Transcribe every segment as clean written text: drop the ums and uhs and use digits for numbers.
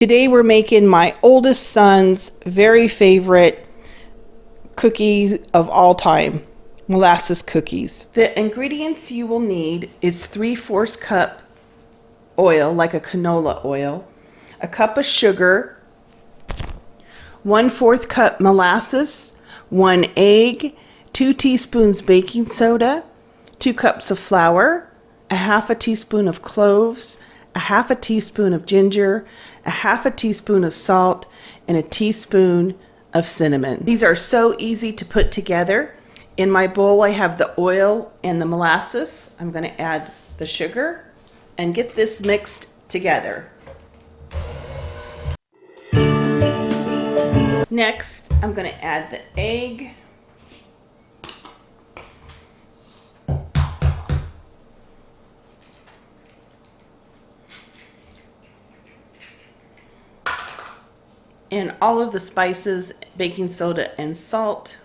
Today we're making my oldest son's very favorite cookie of all time, molasses cookies. The ingredients you will need is 3/4 cup oil, like a canola oil, a cup of sugar, 1/4 cup molasses, 1 egg, 2 teaspoons baking soda, 2 cups of flour, a half a teaspoon of cloves, a half a teaspoon of ginger, a half a teaspoon of salt, and a teaspoon of cinnamon. These are so easy to put together. In my bowl, I have the oil and the molasses. I'm going to add the sugar and get this mixed together. Next, I'm going to add the egg. And all of the spices, baking soda and salt,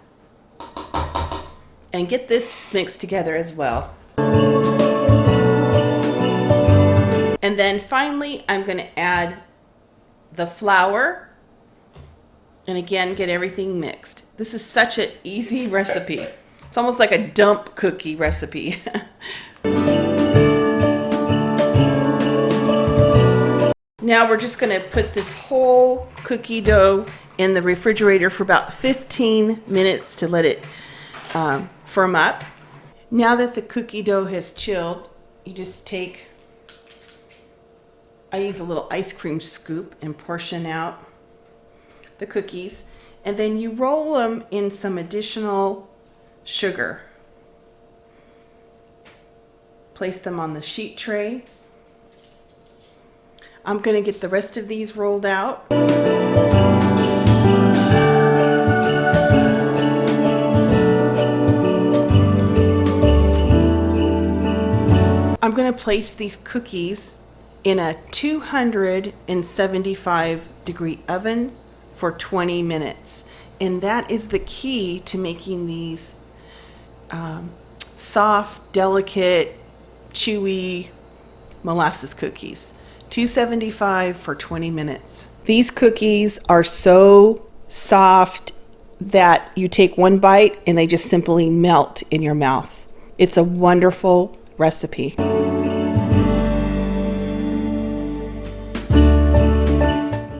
and get this mixed together as well. And then finally, I'm going to add the flour, and again, get everything mixed. This is such an easy recipe. It's almost like a dump cookie recipe. Now we're just going to put this whole cookie dough in the refrigerator for about 15 minutes to let it firm up. Now that the cookie dough has chilled, you just take, I use a little ice cream scoop and portion out the cookies, and then you roll them in some additional sugar. Place them on the sheet tray. I'm going to get the rest of these rolled out. I'm going to place these cookies in a 275-degree oven for 20 minutes. And that is the key to making these soft, delicate, chewy molasses cookies. 275 for 20 minutes. These cookies are so soft that you take one bite and they just simply melt in your mouth. It's a wonderful recipe.